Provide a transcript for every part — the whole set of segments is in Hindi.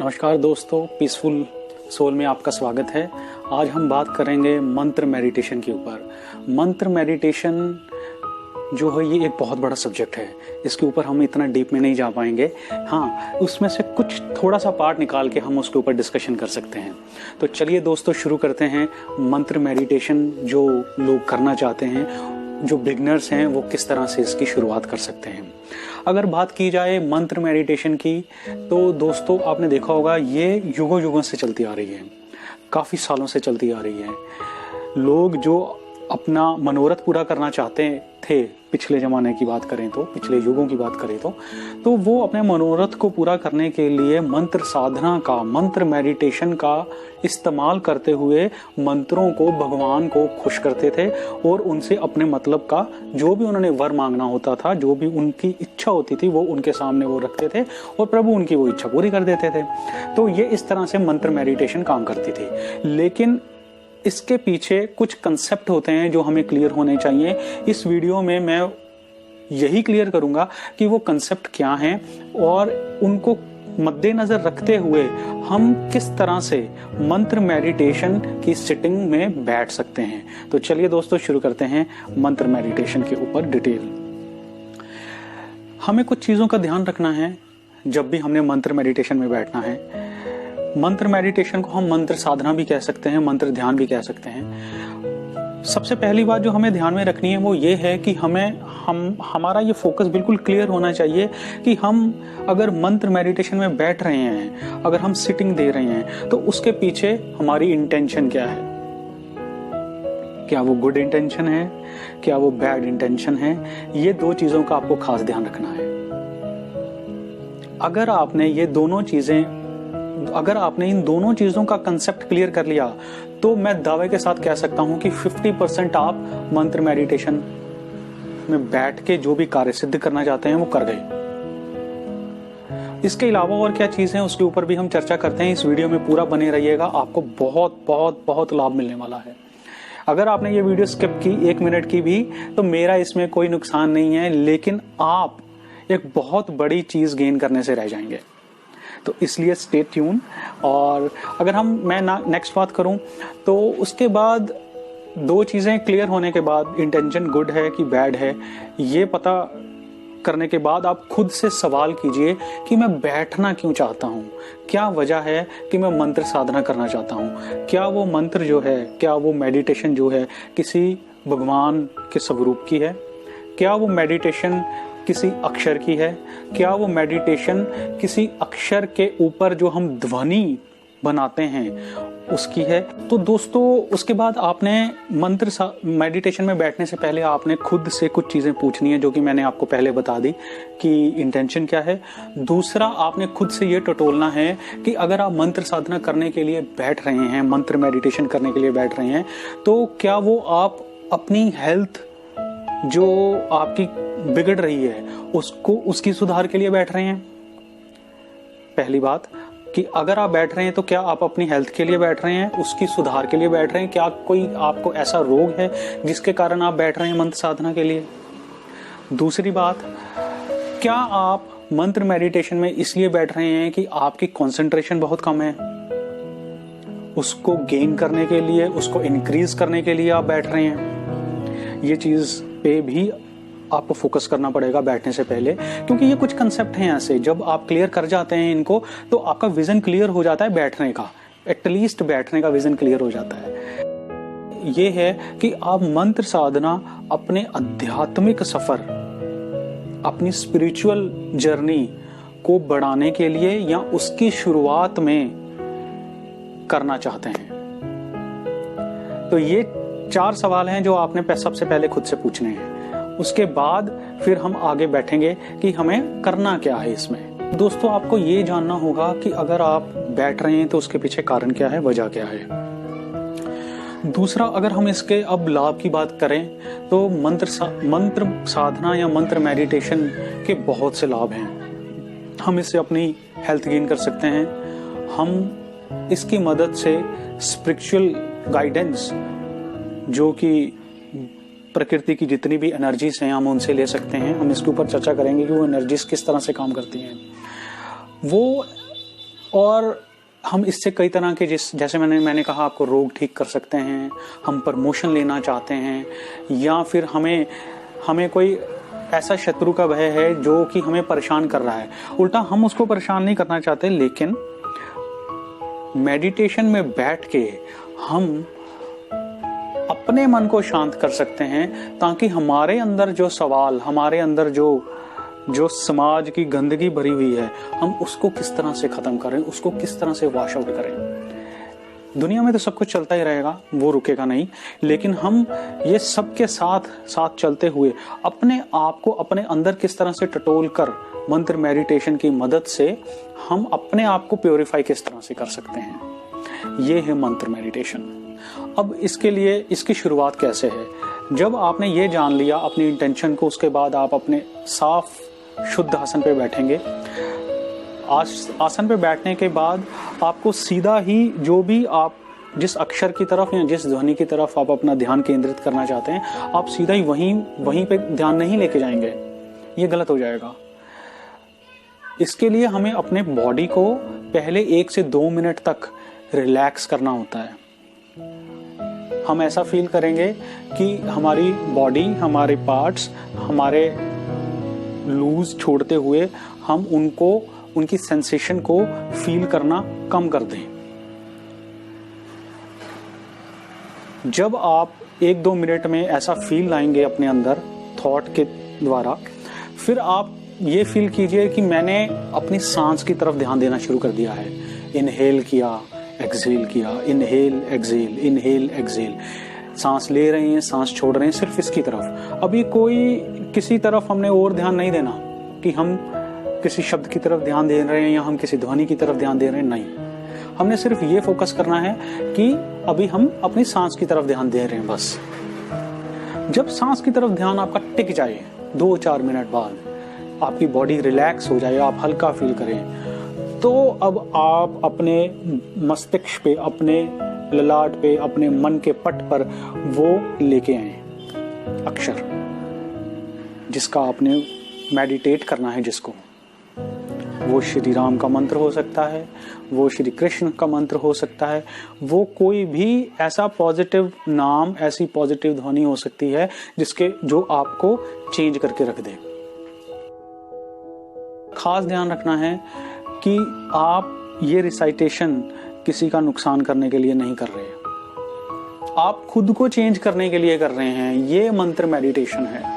नमस्कार दोस्तों, पीसफुल सोल में आपका स्वागत है। आज हम बात करेंगे मंत्र मेडिटेशन के ऊपर। मंत्र मेडिटेशन जो है ये एक बहुत बड़ा सब्जेक्ट है, इसके ऊपर हम इतना डीप में नहीं जा पाएंगे। हाँ, उसमें से कुछ थोड़ा सा पार्ट निकाल के हम उसके ऊपर डिस्कशन कर सकते हैं। तो चलिए दोस्तों शुरू करते हैं। मंत्र मेडिटेशन जो लोग करना चाहते हैं, जो बिगनर्स हैं, वो किस तरह से इसकी शुरुआत कर सकते हैं। अगर बात की जाए मंत्र मेडिटेशन की, तो दोस्तों आपने देखा होगा ये युगों युगों से चलती आ रही है, काफ़ी सालों से चलती आ रही है। लोग जो अपना मनोरथ पूरा करना चाहते थे, पिछले ज़माने की बात करें तो, पिछले युगों की बात करें तो वो अपने मनोरथ को पूरा करने के लिए मंत्र साधना का, मंत्र मेडिटेशन का इस्तेमाल करते हुए मंत्रों को, भगवान को खुश करते थे और उनसे अपने मतलब का जो भी उन्होंने वर मांगना होता था, जो भी उनकी इच्छा होती थी, वो उनके सामने वो रखते थे और प्रभु उनकी वो इच्छा पूरी कर देते थे। तो ये इस तरह से मंत्र मेडिटेशन काम करती थी। लेकिन इसके पीछे कुछ कंसेप्ट होते हैं जो हमें क्लियर होने चाहिए। इस वीडियो में मैं यही क्लियर करूंगा कि वो कंसेप्ट क्या हैं और उनको मद्देनजर रखते हुए हम किस तरह से मंत्र मेडिटेशन की सिटिंग में बैठ सकते हैं। तो चलिए दोस्तों शुरू करते हैं मंत्र मेडिटेशन के ऊपर डिटेल। हमें कुछ चीज़ों का ध्यान रखना है जब भी हमने मंत्र मेडिटेशन में बैठना है। मंत्र मेडिटेशन को हम मंत्र साधना भी कह सकते हैं, मंत्र ध्यान भी कह सकते हैं। सबसे पहली बात जो हमें ध्यान में रखनी है वो ये है कि हमारा ये फोकस बिल्कुल क्लियर होना चाहिए कि हम अगर मंत्र मेडिटेशन में बैठ रहे हैं, अगर हम सिटिंग दे रहे हैं, तो उसके पीछे हमारी इंटेंशन क्या है। क्या वो गुड इंटेंशन है, क्या वो बैड इंटेंशन है। ये दो चीजों का आपको खास ध्यान रखना है। अगर आपने इन दोनों चीजों का कंसेप्ट क्लियर कर लिया, तो मैं दावे के साथ कह सकता हूं कि 50% आप मंत्र मेडिटेशन में बैठ के जो भी कार्य सिद्ध करना चाहते हैं वो कर गए। इसके अलावा और क्या चीज है उसके ऊपर भी हम चर्चा करते हैं। इस वीडियो में पूरा बने रहिएगा, आपको बहुत बहुत बहुत लाभ मिलने वाला है। अगर आपने ये वीडियो स्किप की 1 मिनट की भी, तो मेरा इसमें कोई नुकसान नहीं है, लेकिन आप एक बहुत बड़ी चीज गेन करने से रह जाएंगे। तो इसलिए स्टे ट्यून। और अगर मैं नेक्स्ट बात करूं, तो उसके बाद दो चीजें क्लियर होने के बाद, इंटेंशन गुड है कि बैड है, ये पता करने के बाद आप खुद से सवाल कीजिए कि मैं बैठना क्यों चाहता हूं, क्या वजह है कि मैं मंत्र साधना करना चाहता हूं। क्या वो मंत्र जो है, क्या वो मेडिटेशन जो है किसी भगवान के स्वरूप की है, क्या वो मेडिटेशन किसी अक्षर की है, क्या वो मेडिटेशन किसी अक्षर के ऊपर जो हम ध्वनि बनाते हैं उसकी है। तो दोस्तों उसके बाद आपने मंत्र मेडिटेशन में बैठने से पहले आपने खुद से कुछ चीजें पूछनी है, जो कि मैंने आपको पहले बता दी कि इंटेंशन क्या है। दूसरा, आपने खुद से ये टटोलना है कि अगर आप मंत्र साधना करने के लिए बैठ रहे हैं, मंत्र मेडिटेशन करने के लिए बैठ रहे हैं, तो क्या वो आप अपनी हेल्थ जो आपकी बिगड़ रही है उसकी सुधार के लिए बैठ रहे हैं। पहली बात कि अगर आप बैठ रहे हैं तो क्या आप अपनी हेल्थ के लिए बैठ रहे हैं, उसकी सुधार के लिए बैठ रहे हैं। क्या कोई आपको ऐसा रोग है जिसके कारण आप बैठ रहे हैं मंत्र साधना के लिए। दूसरी बात, क्या आप मंत्र मेडिटेशन में इसलिए बैठ रहे हैं कि आपकी कंसंट्रेशन बहुत कम है, उसको गेन करने के लिए, उसको इंक्रीज करने के लिए आप बैठ रहे हैं। ये चीज पे भी आपको फोकस करना पड़ेगा बैठने से पहले, क्योंकि ये कुछ कंसेप्ट हैं ऐसे, जब आप क्लियर कर जाते हैं इनको, तो आपका विजन क्लियर हो जाता है बैठने का, एटलीस्ट बैठने का विजन क्लियर हो जाता है। ये है कि आप मंत्र साधना अपने आध्यात्मिक सफर, अपनी स्पिरिचुअल जर्नी को बढ़ाने के लिए या उसकी शुरुआत में करना चाहते हैं। तो ये 4 सवाल हैं जो आपने सबसे पहले खुद से पूछने हैं। उसके बाद फिर हम आगे बैठेंगे कि हमें करना क्या है इसमें। दोस्तों आपको ये जानना होगा कि अगर आप बैठ रहे हैं तो उसके पीछे कारण क्या है, वजह क्या है। दूसरा, अगर हम इसके अब लाभ की बात करें, तो मंत्र साधना या मंत्र मेडिटेशन के बहुत से लाभ हैं। हम इससे अपनी हेल्थ गेन कर सकते हैं। हम इसकी मदद से स्पिरिचुअल गाइडेंस, जो कि प्रकृति की जितनी भी एनर्जीज हैं, हम उनसे ले सकते हैं। हम इसके ऊपर चर्चा करेंगे कि वो एनर्जीज किस तरह से काम करती हैं। वो और हम इससे कई तरह के जैसे मैंने कहा आपको रोग ठीक कर सकते हैं, हम प्रमोशन लेना चाहते हैं, या फिर हमें कोई ऐसा शत्रु का भय है जो कि हमें परेशान कर रहा है, उल्टा हम उसको परेशान नहीं करना चाहते, लेकिन मेडिटेशन में बैठ के हम अपने मन को शांत कर सकते हैं, ताकि हमारे अंदर जो सवाल, हमारे अंदर जो समाज की गंदगी भरी हुई है, हम उसको किस तरह से खत्म करें, उसको किस तरह से वॉश आउट करें। दुनिया में तो सब कुछ चलता ही रहेगा, वो रुकेगा नहीं, लेकिन हम ये सब के साथ चलते हुए अपने आप को अपने अंदर किस तरह से टटोल कर मंत्र मेडिटेशन की मदद से हम अपने आप को प्योरीफाई किस तरह से कर सकते हैं, ये है मंत्र मेडिटेशन। अब इसके लिए इसकी शुरुआत कैसे है? जब आपने ये जान लिया अपनी इंटेंशन को, उसके बाद आप अपने साफ शुद्ध आसन पे बैठेंगे। आसन पे बैठने के बाद आपको सीधा ही जो भी आप जिस अक्षर की तरफ या जिस ध्वनि की तरफ आप अपना ध्यान केंद्रित करना चाहते हैं, आप सीधा ही वहीं पे ध्यान नहीं लेके जाएंगे, ये गलत हो जाएगा। इसके लिए हमें अपने बॉडी को पहले 1 से 2 मिनट तक रिलैक्स करना होता है। हम ऐसा फील करेंगे कि हमारी बॉडी, हमारे पार्ट्स हमारे लूज छोड़ते हुए हम उनकी सेंसेशन को फील करना कम कर दें। जब आप 1-2 मिनट में ऐसा फील लाएंगे अपने अंदर थॉट के द्वारा, फिर आप ये फील कीजिए कि मैंने अपनी सांस की तरफ ध्यान देना शुरू कर दिया है। इनहेल किया, एक्सहेल किया, इनहेल एक्सहेल, इनहेल एक्सहेल, सांस ले रहे हैं, सांस छोड़ रहे हैं, सिर्फ इसकी तरफ। अभी किसी तरफ हमने और ध्यान नहीं देना कि हम किसी शब्द की तरफ ध्यान दे रहे हैं या हम किसी ध्वनि की तरफ ध्यान दे रहे हैं, नहीं। हमने सिर्फ ये फोकस करना है कि अभी हम अपनी सांस की तरफ ध्यान दे रहे हैं, बस। जब सांस की तरफ ध्यान आपका टिक जाए 2-4 मिनट बाद, आपकी बॉडी रिलैक्स हो जाए, आप हल्का फील करें, तो अब आप अपने मस्तिष्क पे, अपने ललाट पे, अपने मन के पट पर वो लेके आए अक्षर जिसका आपने मेडिटेट करना है, जिसको वो श्री राम का मंत्र हो सकता है, वो श्री कृष्ण का मंत्र हो सकता है, वो कोई भी ऐसा पॉजिटिव नाम, ऐसी पॉजिटिव ध्वनि हो सकती है जो आपको चेंज करके रख दे। खास ध्यान रखना है कि आप ये रिसाइटेशन किसी का नुकसान करने के लिए नहीं कर रहे, आप खुद को चेंज करने के लिए कर रहे हैं। ये मंत्र मेडिटेशन है।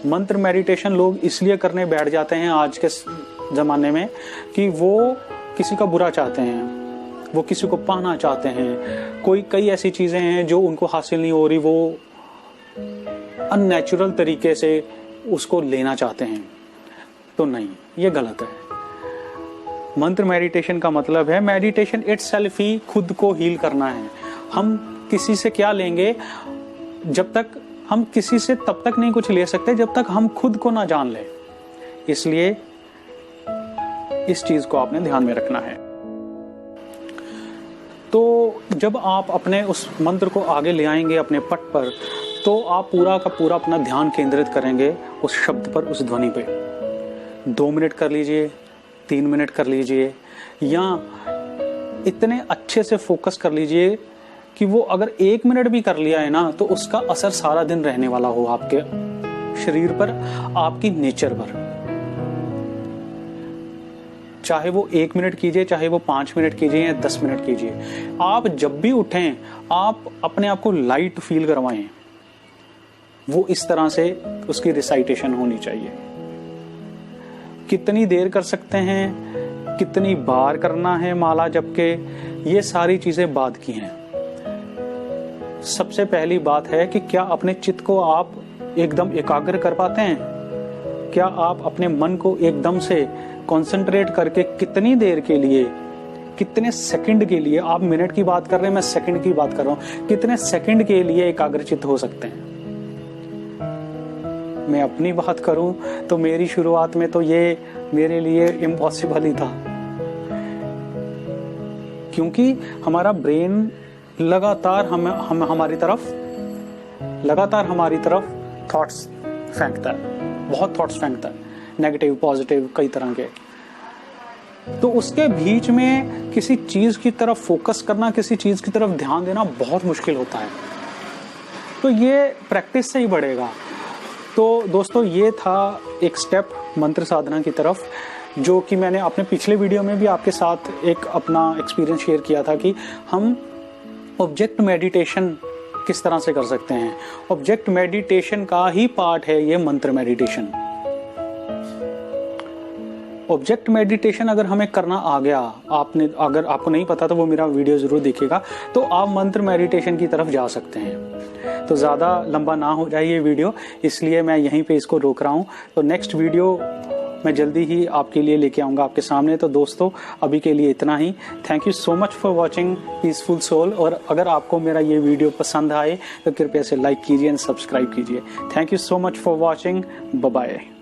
मंत्र मेडिटेशन लोग इसलिए करने बैठ जाते हैं आज के जमाने में कि वो किसी का बुरा चाहते हैं, वो किसी को पाना चाहते हैं, कई ऐसी चीजें हैं जो उनको हासिल नहीं हो रही, वो अननेचुरल तरीके से उसको लेना चाहते हैं। तो नहीं, ये गलत है। मंत्र मेडिटेशन का मतलब है, मेडिटेशन इटसेल्फ ही खुद को हील करना है। हम किसी से क्या लेंगे? हम किसी से तब तक नहीं कुछ ले सकते जब तक हम खुद को ना जान लें। इसलिए इस चीज को आपने ध्यान में रखना है। तो जब आप अपने उस मंत्र को आगे ले आएंगे अपने पट पर, तो आप पूरा का पूरा अपना ध्यान केंद्रित करेंगे उस शब्द पर, उस ध्वनि पे। 2 मिनट कर लीजिए, 3 मिनट कर लीजिए, या इतने अच्छे से फोकस कर लीजिए कि वो अगर 1 मिनट भी कर लिया है ना, तो उसका असर सारा दिन रहने वाला हो आपके शरीर पर, आपकी नेचर पर। चाहे वो 1 मिनट कीजिए, चाहे वो 5 मिनट कीजिए या 10 मिनट कीजिए, आप जब भी उठें आप अपने आप को लाइट फील करवाएं। वो इस तरह से उसकी रिसाइटेशन होनी चाहिए। कितनी देर कर सकते हैं, कितनी बार करना है माला जप के, ये सारी चीजें बाद की हैं। सबसे पहली बात है कि क्या अपने चित्त को आप एकदम एकाग्र कर पाते हैं? क्या आप अपने मन को एकदम से कंसंट्रेट करके कितनी देर के लिए, कितने सेकंड के लिए, आप मिनट की बात कर रहे हैं, मैं सेकंड की बात कर रहा हूं, कितने सेकंड के लिए एकाग्रचित्त हो सकते हैं? मैं अपनी बात करूं तो मेरी शुरुआत में तो ये मेरे लिए इम्पॉसिबल ही था, क्योंकि हमारा ब्रेन लगातार हमारी तरफ थॉट्स फेंकता है, बहुत थॉट्स फेंकता है, नेगेटिव पॉजिटिव कई तरह के। तो उसके बीच में किसी चीज की तरफ फोकस करना, किसी चीज की तरफ ध्यान देना बहुत मुश्किल होता है। तो ये प्रैक्टिस से ही बढ़ेगा। तो दोस्तों, ये था एक स्टेप मंत्र साधना की तरफ, जो कि मैंने अपने पिछले वीडियो में भी आपके साथ एक अपना एक्सपीरियंस शेयर किया था कि हम ऑब्जेक्ट मेडिटेशन किस तरह से कर सकते हैं। ऑब्जेक्ट मेडिटेशन का ही पार्ट है ये मंत्र मेडिटेशन। ऑब्जेक्ट मेडिटेशन अगर हमें करना आ गया, अगर आपको नहीं पता तो वो मेरा वीडियो जरूर देखिएगा, तो आप मंत्र मेडिटेशन की तरफ जा सकते हैं। तो ज़्यादा लंबा ना हो जाए ये वीडियो, इसलिए मैं यहीं पे इसको रोक रहा हूँ। तो नेक्स्ट वीडियो मैं जल्दी ही आपके लिए लेके आऊँगा आपके सामने। तो दोस्तों, अभी के लिए इतना ही। Thank you so much for watching peaceful soul. और अगर आपको मेरा ये वीडियो पसंद आए तो कृपया से लाइक कीजिए एंड सब्सक्राइब कीजिए। Thank you so much for watching. Bye bye.